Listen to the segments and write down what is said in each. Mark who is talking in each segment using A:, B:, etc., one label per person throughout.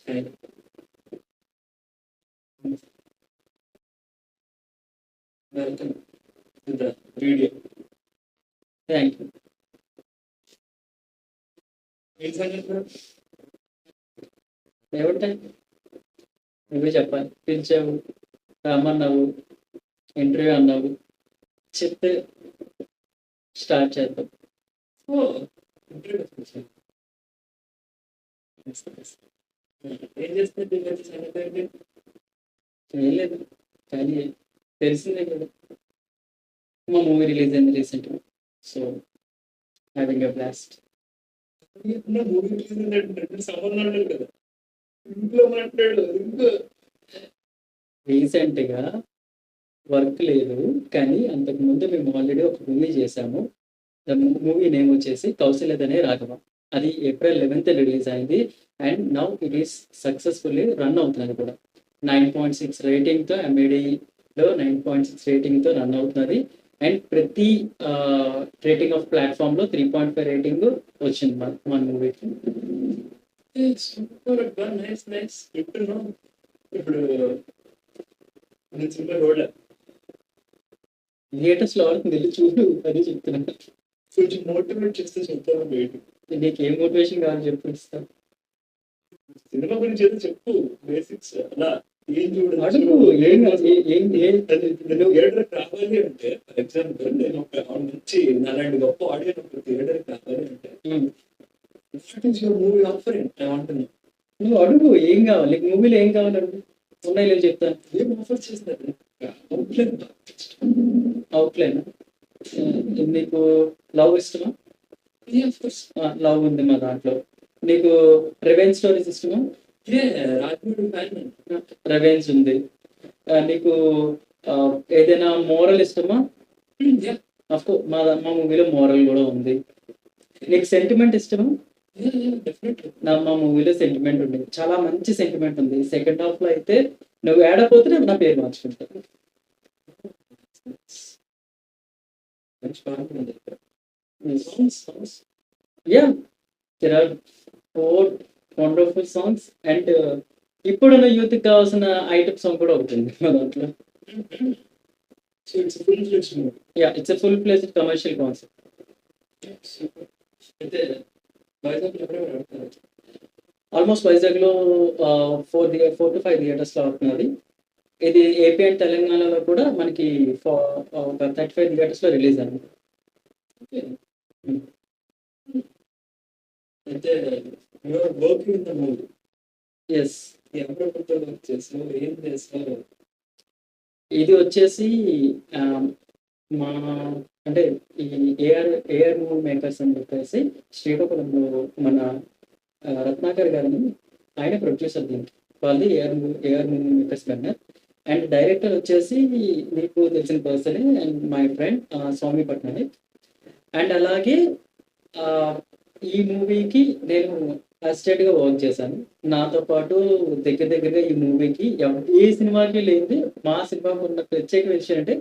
A: China. Welcome to the video.
B: Thank you.
A: ఏం సంగతి bro?
B: ఏమంటాయి నువ్వే చెప్పాలి. పిలిచావు, రమ్మన్నావు, ఇంటర్వ్యూ అన్నావు, చెప్తే స్టార్ట్ చేద్దాం.
A: ఓ ఇంటర్వ్యూ వచ్చేసాను. ఏం చేస్తుంది ఈ మధ్య సంగతి ఏంటి?
B: ఏం లేదు, కానీ తెలిసిందే కదా, మా మూవీ రిలీజ్ అయింది రీసెంట్గా. So having a blast.
A: Movie release సంబంధం లేదు కదా, ఇంట్లో మాట్లాడు ఇంకో.
B: రీసెంట్గా వర్క్ లేదు, కానీ అంతకుముందు మేము ఆల్రెడీ ఒక మూవీ చేశాము. ద మూవీ నేమ్ వచ్చేసి కౌశల్యదనే రాఘవ. అది April 11th రిలీజ్ అయింది. And now it is successfully run అవుతున్నది కూడా. 9.6 రేటింగ్తో, MADలో 9.6 రేటింగ్తో రన్ అవుతున్నది. అండ్ ప్రతి రేటింగ్ ఆఫ్ ప్లాట్ఫామ్లో 3.5 రేటింగ్ వచ్చింది మన మూవీకి.
A: సూపర్ అబ్బా, నైస్ నైస్. ఇప్పుడు నేను సినిమా రోడ్
B: థియేటర్స్లో ఆడుతుంది, వెళ్ళి చూడు, అది చెప్తున్నాను.
A: కొంచెం మోటివేట్ చేస్తే చెప్తాను బయట.
B: నీకు ఏ మోటివేషన్ కావాలో చెప్పు, ఇస్తాను.
A: సినిమా గురించి ఏదో చెప్పు, బేసిక్స్ అలా ఏం చూడదు.
B: అడుగు, ఏం
A: థియేటర్ కావాలి అంటే, ఫర్ ఎగ్జాంపుల్ నేను ఒక మంచి అలాంటి గొప్ప ఆడియన్స్ ఒక థియేటర్ కావాలి అంటే, what is your movie offering I want to know.
B: నువ్వు అడుగు, ఏం కావాలి నీకు, మూవీలో ఏం కావాలి అడుగు, ఉన్నాయి లేదు చెప్తాను.
A: ఏం ఆఫర్ చేస్తారు?
B: అవుట్లైన్. నీకు లవ్ ఇష్టమా? లవ్ ఉంది మా దాంట్లో. నీకు రివెంజ్ స్టోరీస్ ఇష్టమా? రివెంజ్ ఉంది. నీకు ఏదైనా మోరల్ ఇష్టమా? అఫ్కోర్స్ మా మూవీలో మోరల్ కూడా ఉంది. నీకు సెంటిమెంట్ ఇష్టమా? మా మూవీలో సెంటిమెంట్ ఉంది, చాలా మంచి సెంటిమెంట్ ఉంది. సెకండ్ హాఫ్ లో అయితే నువ్వు ఏడపోతే నేను నా పేరు మార్చుకుంటాను. Yeah, there are 4 wonderful songs. And ఇప్పుడున్న యూత్ కి కావాల్సిన ఐటమ్ సాంగ్ కూడా అవుతుంది మా దాంట్లో. Yeah, it's a full fledged commercial concept. Almost వైజాగ్లో 4 to 5 థియేటర్స్లో అవుతున్నది. ఇది ఏపీ అండ్ తెలంగాణలో కూడా మనకి ఒక 35 థియేటర్స్లో రిలీజ్ అయింది.
A: అయితే working in the movie.
B: Yes.
A: ఎవరెవరితో వర్క్ చేస్తారు, ఏం చేస్తారు?
B: ఇది వచ్చేసి మా అంటే ఈ ఏఆర్ మూవీ మేకర్స్ అని చెప్పేసి శ్రీకాకుళంలో మన రత్నాకర్ గారిని, ఆయన ప్రొడ్యూసర్ దీనికి. వాళ్ళు AR movie makers banner. And director వచ్చేసి మీకు తెలిసిన పర్సనే, and my friend Swami Patnaik. And అలాగే ఈ మూవీకి నేను అసిస్టెంట్గా వర్క్ చేశాను. నాతో పాటు దగ్గరగా ఈ మూవీకి ఏ సినిమాకి లేదు, మా సినిమాకి ఉన్న ప్రత్యేక విషయం అంటే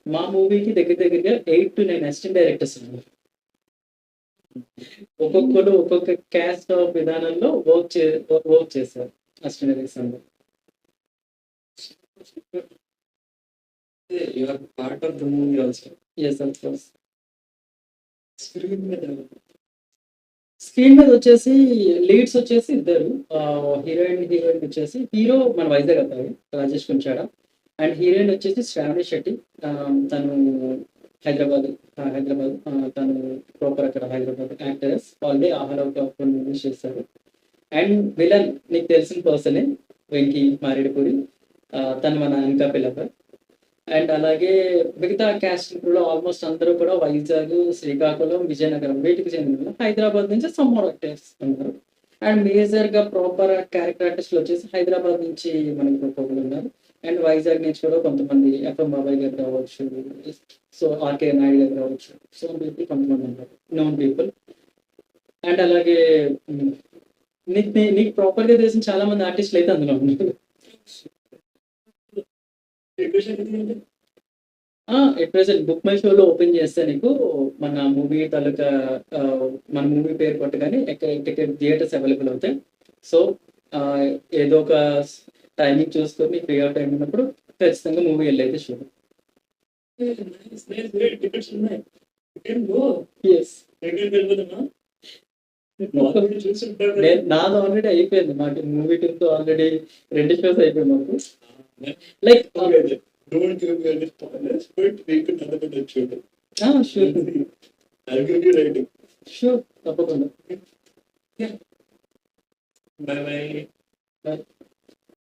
B: మా మూవీకి దగ్గరగా 8 to 9 అసిస్టెంట్ డైరెక్టర్స్ ఉన్నారు. ఒక్కొక్కరు ఒక్కొక్క క్యాస్ట్ ఆఫ్ విధానంలో వర్క్ చేశారు assistant directors.
A: You are part of the movie also.
B: Yes, of course.
A: Screen
B: మీద వచ్చేసి లీడ్స్ వచ్చేసి ఇద్దరు, హీరోయిన్ వచ్చేసి, హీరో మన వైజాగ్ అబ్బాయి రాజేష్ కుంచాడ. అండ్ హీరోయిన్ వచ్చేసి శ్రావణి శెట్టి. తను హైదరాబాద్. తను ప్రాపర్ అక్కడ హైదరాబాద్ యాక్టర్స్. ఆల్రెడీ ఆహార మూవీస్ చేస్తారు. అండ్ విలన్ నీకు తెలిసిన పర్సనే, వెంకీ మారేడుపూరి. తను మన ఇంకా పిల్లపై. అండ్ అలాగే మిగతా క్యాస్ట్ కూడా ఆల్మోస్ట్ అందరూ కూడా వైజాగ్, శ్రీకాకుళం, విజయనగరం వీటికి చెందిన, హైదరాబాద్ నుంచి సమ్మర్ ఆర్టిస్ట్ ఉన్నారు. అండ్ మేజర్గా ప్రాపర్ క్యారెక్టర్ ఆర్టిస్టులు వచ్చేసి హైదరాబాద్ నుంచి మనకి ఒక్కొక్కరు ఉన్నారు. అండ్ వైజాగ్ నుంచి కూడా కొంతమంది FM బాబాయ్ గారు కావచ్చు, సో ఆర్కే నాయుడు గారు కావచ్చు, సో పీపుల్ కొంతమంది ఉన్నారు, నోన్ పీపుల్. అండ్ అలాగే నీకు ప్రాపర్గా తెలిసిన చాలా మంది ఆర్టిస్టులు అయితే అందులో ఉన్నారు. ప్రెసెంట్ బుక్ మై షోలో ఓపెన్ చేస్తే నీకు మన మూవీ తాలూకా మన మూవీ పేరు కొట్టగానే టికెట్ థియేటర్స్ అవైలబుల్ అవుతాయి. సో ఏదో ఒక టైమింగ్ చూసుకొని ఫ్రీగా టైం ఉన్నప్పుడు ఖచ్చితంగా మూవీ వెళ్ళైతే చూడు.
A: టికెట్స్ ఉన్నాయి.
B: ఎస్,
A: ఎక్కడికి వెళ్ళిపోతున్నా ఆల్రెడీ చూసుంటారు.
B: నాది ఆల్రెడీ అయిపోయింది. మాకు మూవీ టూతో ఆల్రెడీ 2 షోస్ అయిపోయింది మాకు. Like
A: Don't give me any spoilers, but we could another చూడు.
B: Sure
A: I'll give you rating.
B: Sure తప్పకుండా.
A: Bye bye.
B: Bye.